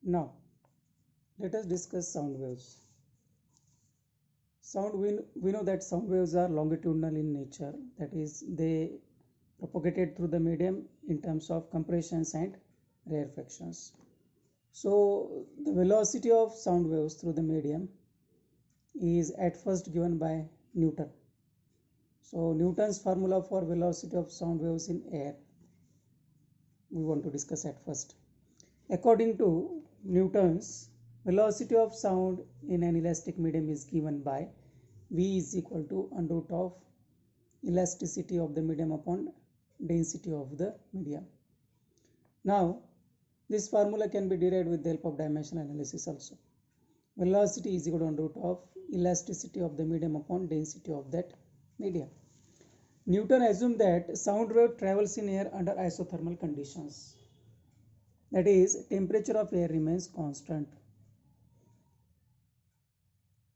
Now, let us discuss sound waves. We know that sound waves are longitudinal in nature, that is, they propagated through the medium in terms of compressions and rarefactions. So, the velocity of sound waves through the medium is at first given by Newton. So, Newton's formula for velocity of sound waves in air we want to discuss at first. According to Newton's, velocity of sound in an elastic medium is given by V is equal to under root of elasticity of the medium upon density of the medium. Now, this formula can be derived with the help of dimensional analysis also. Velocity is equal to under root of elasticity of the medium upon density of that medium. Newton assumed that sound wave travels in air under isothermal conditions. That is, temperature of air remains constant.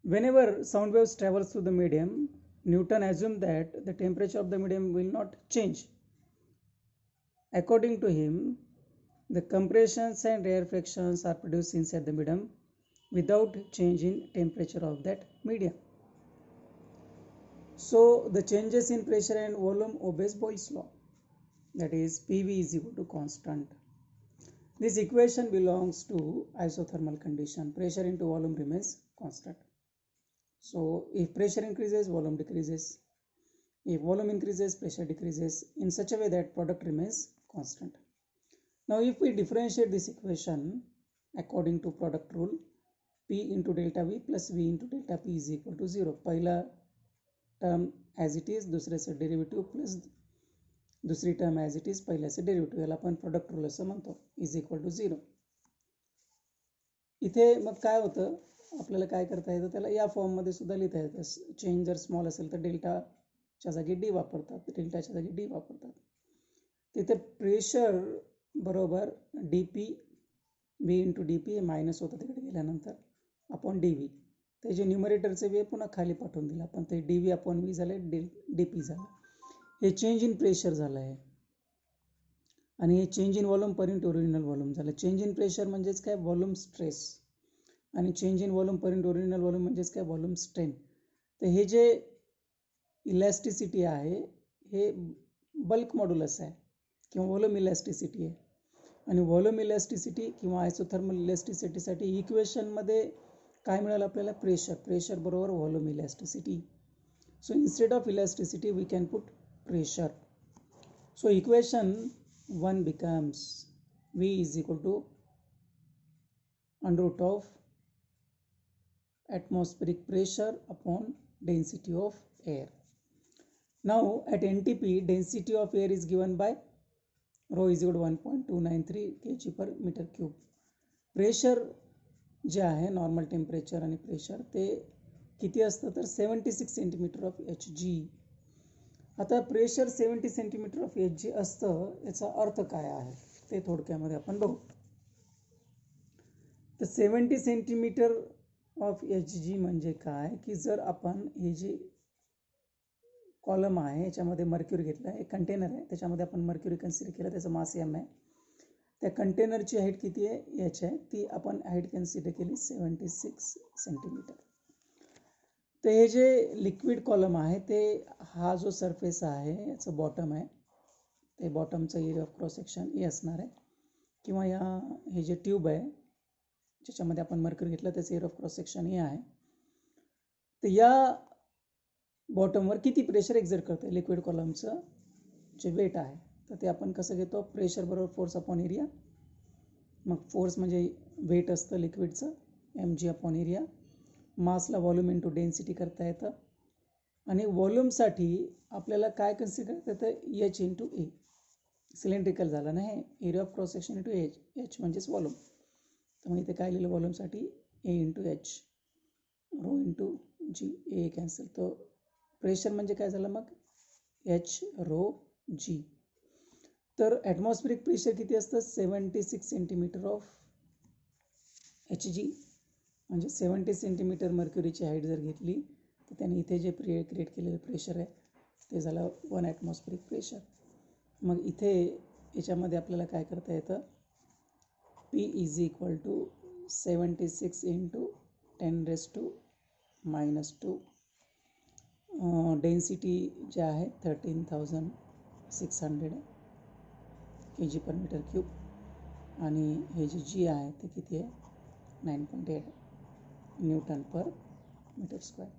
Whenever sound waves travel through the medium, Newton assumed that the temperature of the medium will not change. According to him, the compressions and rarefactions are produced inside the medium without change in temperature of that medium. So, the changes in pressure and volume obeys Boyle's law. That is, PV is equal to constant. This equation belongs to isothermal condition. Pressure into volume remains constant. So, if pressure increases, volume decreases. If volume increases, pressure decreases in such a way that product remains constant. Now, if we differentiate this equation according to product rule, P into delta V plus V into delta P is equal to 0. पहिला term as it is, दुसऱ्याचं derivative plus दुसरी term as it is पहिल्याचं derivative, याला आपण product rule असं म्हणतो, is equal to 0. इथे मग काय होतं, आपल्याला काय करता येतं, त्याला या फॉर्ममध्ये सुद्धा लिहिता येतं. चेंज जर स्मॉल असेल तर डेल्टाच्या जागी डी वापरतात, डेल्टाच्या जागी डी वापरतात. तिथे प्रेशर बरोबर D P V into D P हे मायनस होतं तिकडे गेल्यानंतर अपॉन डी व्ही. ते जे न्यूमरेटरचे वे पुन्हा खाली पाठवून दिलं आपण, ते डी व्ही अपॉन व्ही झाले, डी पी झालं. हे चेंज इन प्रेशर झालं आहे आणि हे change in volume per into original volume झालं. चेंज इन प्रेशर म्हणजेच काय, व्हॉल्यूम स्ट्रेस, आणि change in volume per into original volume म्हणजेच काय, व्हॉल्यूम स्ट्रेन. तर हे जे इलॅस्टिसिटी आहे हे बल्क मॉड्युलस आहे किंवा व्हॉल्यूम इलॅस्टिसिटी आहे. आणि व्हॉल्यूम इलॅस्टिसिटी किंवा आयसोथर्मल इलॅस्टिसिटीसाठी इक्वेशनमध्ये काय मिळालं आपल्याला, प्रेशर बरोबर volume elasticity. So instead of elasticity we can put pressure. So equation 1 becomes V is equal to under root of atmospheric pressure upon density of air. Now at NTP, density of air is given by rho is equal to 1.293 kg per meter cube. Pressure जे आहे normal temperature आणि pressure ते किती असतं तर 76 centimetre of H G. आता pressure 70 centimetre of H G असतं, याचा अर्थ काय आहे ते थोडक्यामध्ये आपण बघू. तर 70 सेंटीमीटर ऑफ एच जी म्हणजे काय, की जर आपण हे जी कॉलम आहे याच्यामध्ये मर्क्युरी घेतला, एक कंटेनर आहे त्याच्यामध्ये आपण मर्क्युरी कन्सिडर केलं, त्याचं मास एम आहे, त्या कंटेनरची हाईट किती आहे एच आहे, ती आपण हाईट कन्सिडर केली 76 सेंटीमीटर. तर हे जे लिक्विड कॉलम आहे ते हा जो सरफेस आहे याचं बॉटम आहे, ते बॉटमचं area of cross section A असणार आहे, किंवा हे जे ट्यूब आहे ज्याच्यामध्ये आपण मर्क्युरी घेतलं त्याचं एरिया ऑफ क्रॉस सेक्शन ए आहे. तर या बॉटमवर किती प्रेशर एक्झर्ट करतं लिक्विड कॉलमचं जे वेट आहे, तर ते आपण कसं घेतो, प्रेशर बरोबर फोर्स अपॉन एरिया. मग फोर्स म्हणजे वेट असतं लिक्विडचं, एम जी अपॉन एरिया. मासला व्हॉल्यूम इंटू डेन्सिटी करता येतं, आणि व्हॉल्यूमसाठी आपल्याला काय कन्सिडर करता येतं, एच इंटू ए. सिलेंड्रिकल झालं ना हे, area of cross section into H, H म्हणजेच व्हॉल्यूम. तर मग इथे काय लिहिलं व्हॉल्यूमसाठी, ए इंटू एच, रो इंटू जी, ए कॅन्सल. तो प्रेशर म्हणजे काय झालं मग, एच रो जी. तर ॲटमॉस्फेरिक प्रेशर किती असतं, 76 सेंटीमीटर ऑफ एच जी. म्हणजे 70 सेंटीमीटर मर्क्युरीची हाईट जर घेतली तर त्याने इथे जे क्रिएट केलेलं प्रेशर आहे ते झालं 1 ॲटमॉस्फेरिक प्रेशर. मग इथे याच्यामध्ये आपल्याला काय करता येतं, P is equal to 76 into 10 raised to minus 2. Density जे आहे 13,600 kg per meter cube. आणि हे जे जी आहे ते किती आहे 9.8 न्यूटन पर मीटर स्क्वेअर.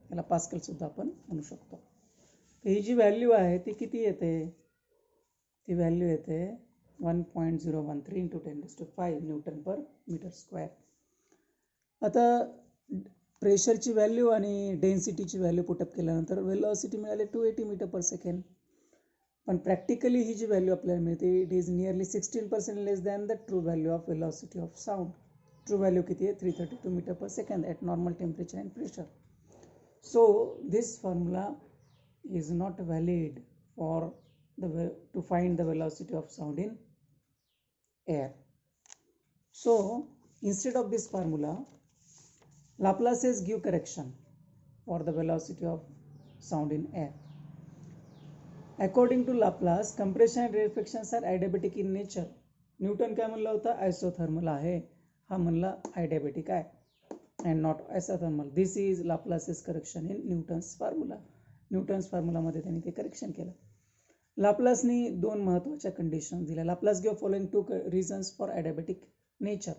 याला पास्कलसुद्धा आपण म्हणू शकतो. तर ही जी व्हॅल्यू आहे ती किती येते, ती व्हॅल्यू येते 1.013 into 10⁵ newton per metre square. आता प्रेशरची व्हॅल्यू आणि डेन्सिटीची व्हॅल्यू पुटअप केल्यानंतर वेलॉसिटी मिळाली 280 मीटर पर सेकंड. पण प्रॅक्टिकली ही जी व्हॅल्यू आपल्याला मिळते it is nearly 16% less than the true value of velocity of sound. True value किती आहे 332 metre per second at normal temperature and pressure. So this formula is not valid for to find the velocity of sound in air. So instead of this formula, Laplaces give correction for the velocity of sound in air. According to Laplace, compression and rarefactions are adiabatic in nature. Newton काय म्हणला होता, isothermal आहे, हा म्हणला adiabatic आहे and not isothermal. This is Laplace's correction in Newton's formula. Newton's फॉर्म्युलामध्ये त्यांनी ते करेक्शन केलं. लाप्लासनी दोन महत्त्वाच्या कंडिशन दिल्या. Laplace give following 2 reasons for adiabatic nature.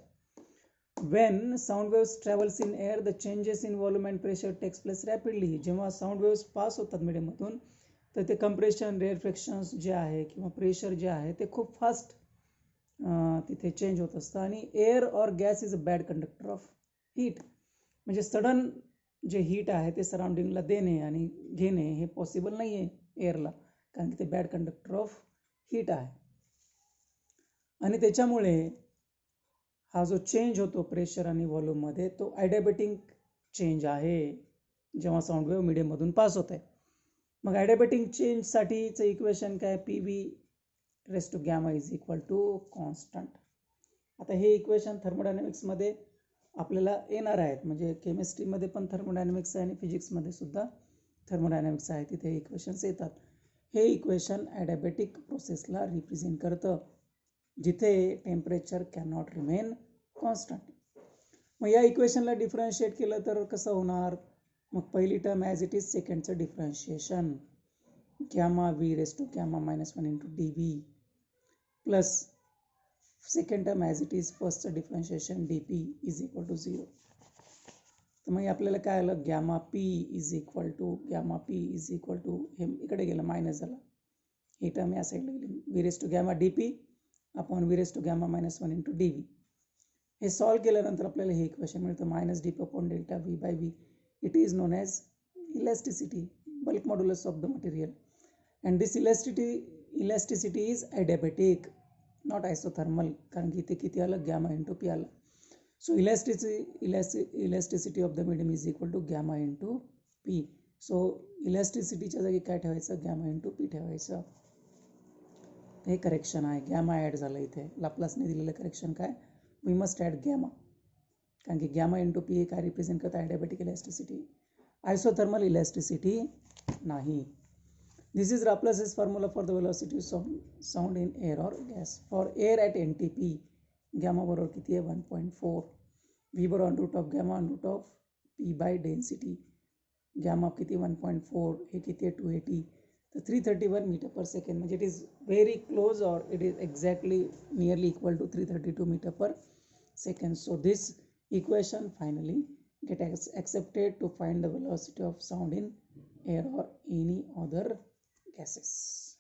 When sound waves travels in air, the changes in volume and pressure takes place rapidly. जेव्हा sound waves pass होतात मीडियममधून तर ते कंप्रेशन, रेअरफॅक्शन्स जे आहे किंवा प्रेशर जे आहे ते खूप फास्ट तिथे चेंज होत असतं. आणि air or gas is a bad conductor of heat. म्हणजे सडन जे हीट आहे ते सराउंडिंगला देणे आणि घेणे हे पॉसिबल नाही आहे एअरला, कारण की ते बॅड कंडक्टर ऑफ हीट आहे. आणि त्याच्यामुळे हा जो चेंज होतो प्रेशर आणि व्हॉल्यूममध्ये तो adiabatic चेंज आहे जेव्हा साऊंड वेव्ह मीडियममधून पास होत आहे. मग adiabatic चेंजसाठीचं इक्वेशन काय, PV raised to gamma is equal to constant. आता हे इक्वेशन थर्मोडायनॅमिक्समध्ये आपल्याला येणार आहेत, म्हणजे केमिस्ट्रीमध्ये पण थर्मोडायनॅमिक्स आहे आणि फिजिक्समध्ये सुद्धा थर्मोडायनॅमिक्स आहे, तिथे इक्वेशन्स येतात. हे इक्वेशन ॲडियाबॅटिक प्रोसेसला रिप्रेझेंट करतं जिथे टेम्परेचर कॅनॉट रिमेन कॉन्स्टंट. मग या इक्वेशनला डिफरन्शिएट केलं तर कसं होणार, मग पहिली टर्म ॲज इट इज, सेकंडचं differentiation gamma V raise to gamma -1 into dV plus second term as it is, फर्स्टचं differentiation dP is equal to 0. तर मग आपल्याला काय आलं, gamma P is equal to हे इकडे गेलं मायनस झालं, ही टर्म या साईडला गेली, V raise to gamma dP upon V raise to gamma -1 into dV. हे सॉल्व केल्यानंतर आपल्याला हे इक्वेशन मिळतं -dP upon delta V by V. It is known as elasticity, bulk modulus of the material. And this elasticity is adiabatic, not isothermal, कारण की इथे किती आलं, गॅमा इंटू P आलं. So elasticity of the medium is equal to gamma into P. So इलॅस्टिसिटीच्या जागी काय ठेवायचं, गॅमा इंटू P ठेवायचं. हे करेक्शन आहे, गॅमा ॲड झालं इथे. लाप्लासने दिलेलं करेक्शन काय, वी मस्ट ॲड गॅमा, कारण की गॅमा इंटू P हे काय रिप्रेझेंट करतं, ॲडियाबॅटिक इलॅस्टिसिटी, आयसोथर्मल इलॅस्टिसिटी नाही. This is Laplace's formula for the velocity of sound in air or gas. For air at NTP, gamma बरोबर किती आहे 1.4, V बरोबर √ of gamma √ of P by density. Gamma किती 1.4, हे किती आहे 280, तर 331 मीटर पर सेकंड, म्हणजे इट इज व्हेरी क्लोज और it is exactly nearly equal to 332 metre per second. So this equation finally get accepted to find the velocity of sound in air or any other gases.